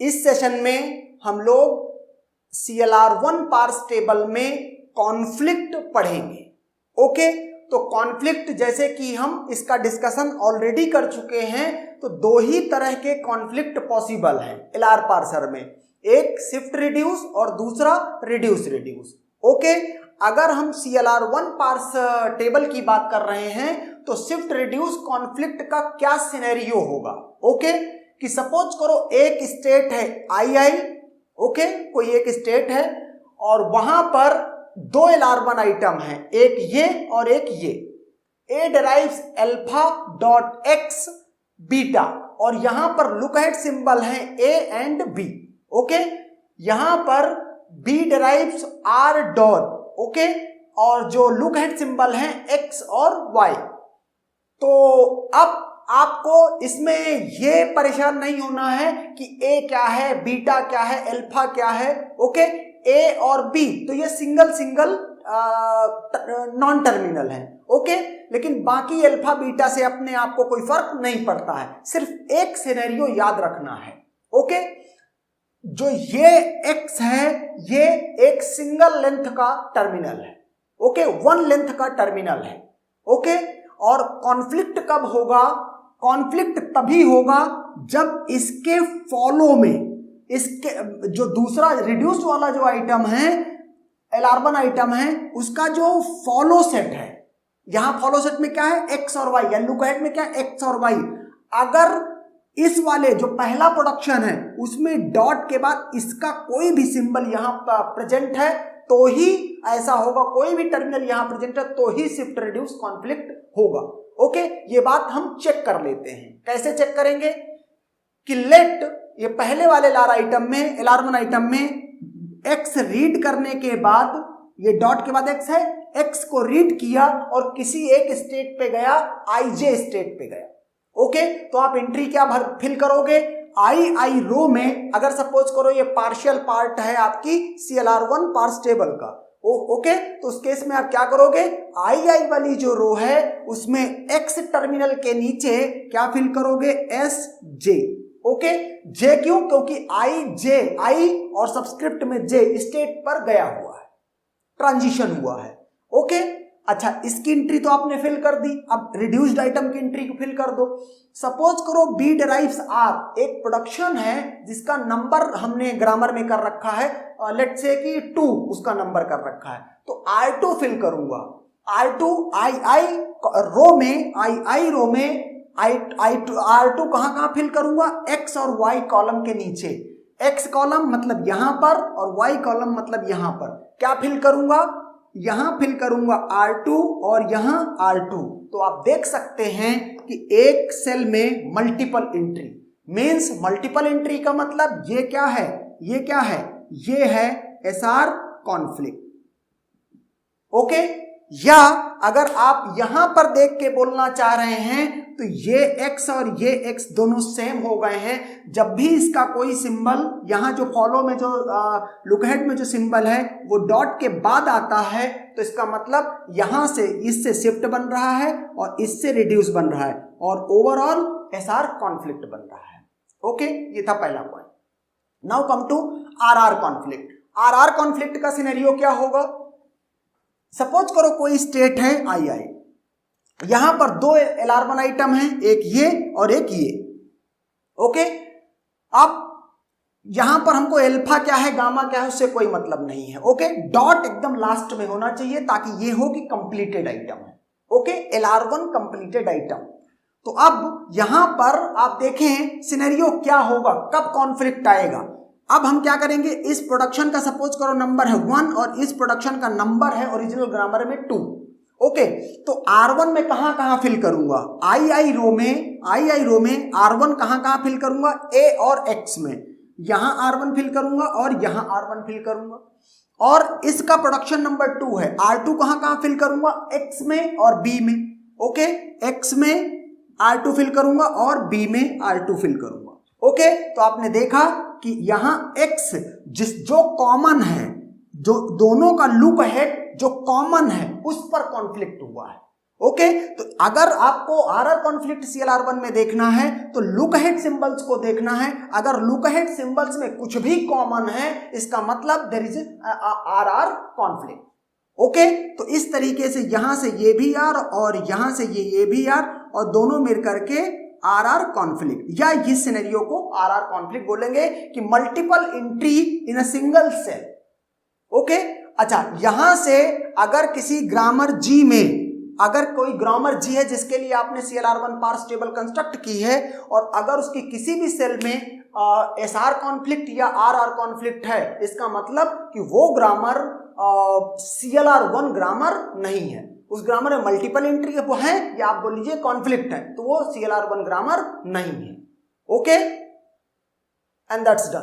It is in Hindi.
इस सेशन में हम लोग CLR1 पार्स टेबल में कॉन्फ्लिक्ट पढ़ेंगे। ओके, तो कॉन्फ्लिक्ट जैसे कि हम इसका डिस्कशन ऑलरेडी कर चुके हैं, तो दो ही तरह के कॉन्फ्लिक्ट पॉसिबल हैं LR पार्सर में, एक शिफ्ट रिड्यूस और दूसरा रिड्यूस रिड्यूस। ओके, अगर हम CLR1 पार्स टेबल की बात कर रहे हैं तो शिफ्ट रिड्यूस कॉन्फ्लिक्ट का क्या सिनेरियो होगा। ओके, कि सपोज करो एक स्टेट है II, ओके, कोई एक स्टेट है और वहां पर दो LR1 आइटम हैं, एक ये और एक ये। A derives alpha dot x beta और यहां पर लुक अहेड सिंबल है A एंड B। ओके, यहां पर B derives R dot, okay, और जो लुक अहेड सिंबल है X और Y। तो अब आपको इसमें ये परेशान नहीं होना है कि A क्या है, बीटा क्या है, अल्फा क्या है। ओके, A और B तो ये सिंगल सिंगल नॉन टर्मिनल है। ओके, लेकिन बाकी अल्फा बीटा से अपने आप को कोई फर्क नहीं पड़ता है, सिर्फ एक सिनेरियो याद रखना है। ओके, जो ये X है ये एक सिंगल लेंथ का टर्मिनल है। ओके, वन लेंथ का टर्मिनल है। ओके, और कॉन्फ्लिक्ट कब होगा? कॉन्फ्लिक्ट तभी होगा जब इसके फॉलो में इसके जो दूसरा रिड्यूस्ड वाला जो आइटम है LR1 आइटम है उसका जो फॉलो सेट है, यहां फॉलो सेट में क्या है X और Y, या लुक अहेड में क्या है X और Y। अगर इस वाले जो पहला प्रोडक्शन है उसमें डॉट के बाद इसका कोई भी सिंबल यहां प्रेजेंट है तो ही ऐसा होगा, कोई भी टर्मिनल यहां प्रेजेंट है तो ही शिफ्ट रिड्यूस कॉन्फ्लिक्ट होगा। ओके, ये बात हम चेक कर लेते हैं। कैसे चेक करेंगे कि लेट ये पहले वाले LR1 आइटम में X रीड करने के बाद, ये डॉट के बाद X है, X को रीड किया और किसी एक स्टेट पे गया, IJ स्टेट पे गया। ओके, तो आप एंट्री क्या फिल करोगे? I रो में, अगर सपोज करो ये पार्शियल पार्ट है आपकी CLR1 पार्स टेबल का, ओके, तो उस केस में आप क्या करोगे? I वाली जो रो है उसमें X टर्मिनल के नीचे क्या फिल करोगे? SJ। ओके, J क्यों? क्योंकि I और सबस्क्रिप्ट में J स्टेट पर गया हुआ है, ट्रांजिशन हुआ है। ओके, अच्छा, इसकी एंट्री तो आपने फिल कर दी, अब रिड्यूस्ड आइटम की एंट्री को फिल कर दो। सपोज करो B derives R एक प्रोडक्शन है जिसका नंबर हमने ग्रामर में कर रखा है, लेट्स से कि 2 उसका नंबर कर रखा है, तो R2 फिल करूंगा। R2 II रो में R2 कहां फिल करूंगा? X और Y कॉलम के नीचे। X कॉलम मतलब यहां पर और Y कॉलम मतलब यहां पर। क्या फिल करूंगा? यहां फिल करूंगा R2 और यहां R2। तो आप देख सकते हैं कि एक सेल में multiple entry, means multiple entry का मतलब ये क्या है? ये क्या है? ये है SR कॉन्फ्लिक्ट। ओके, या अगर आप यहां पर देख के बोलना चाह रहे हैं तो ये X और ये X दोनों सेम हो गए हैं। जब भी इसका कोई सिंबल यहां जो फॉलो में जो लुक अहेड में जो सिंबल है वो डॉट के बाद आता है तो इसका मतलब यहां से इससे शिफ्ट बन रहा है और इससे रिड्यूस बन रहा है और ओवरऑल SR कॉन्फ्लिक्ट बन रहा है। ओके, ये था पहला point. Now come to RR conflict. RR conflict का सिनेरियो क्या होगा? सपोज करो कोई स्टेट है II, यहां पर दो LR1 आइटम है, एक ये और एक ये। ओके, अब यहां पर हमको अल्फा क्या है, गामा क्या है, उससे कोई मतलब नहीं है। ओके, डॉट एकदम लास्ट में होना चाहिए ताकि ये हो कि कंप्लीटेड आइटम है। Okay, LR1 completed item. तो अब यहां पर आप देखें सिनेरियो क्या होगा, कब कॉन्फ्लिक्ट आएगा। अब हम क्या करेंगे, इस प्रोडक्शन का सपोज करो नंबर है 1 और इस प्रोडक्शन का नंबर है ओरिजिनल ग्रामर में 2। ओके, तो R1 में कहां फिल करूंगा? II रो में R1 कहां फिल करूंगा? A और X में। यहां R1 फिल करूंगा और यहां R1 फिल करूंगा। और इसका प्रोडक्शन नंबर 2 है, R2 कहां फिल करूंगा? X में और B में। ओके, X में R2 फिल करूंगा और B में R2 फिल करूंगा। ओके, तो आपने देखा कि यहां X जो कॉमन है, जो दोनों का लुक अहेड जो कॉमन है उस पर कॉन्फ्लिक्ट हुआ है। ओके तो अगर आपको आर कॉन्फ्लिक्ट CLR1 में देखना है तो लुक अहेड सिंबल्स को देखना है। अगर लुक अहेड सिंबल्स में कुछ भी कॉमन है इसका मतलब there is R conflict. Okay तो इस तरीके से यहां से ये भी आर और यहां से ये भी आर और दोनों मिल करके आर कॉन्फ्लिक्ट, या इस सिनेरियो को आर कॉन्फ्लिक्ट बोलेंगे कि multiple entry in a single cell. Okay अच्छा, यहां से अगर किसी ग्रामर जी में अगर कोई ग्रामर जी है जिसके लिए आपने CLR1 पार्स टेबल कंस्ट्रक्ट की है और अगर उसकी किसी भी सेल में SR कॉन्फ्लिक्ट या RR कॉन्फ्लिक्ट है, इसका मतलब कि वो ग्रामर CLR1 ग्रामर नहीं है। उस ग्रामर में मल्टीपल एंट्री है या आप बोल लीजिए कॉन्फ्लिक्ट है, तो वो CLR1 ग्रामर नहीं है। Okay and that's done.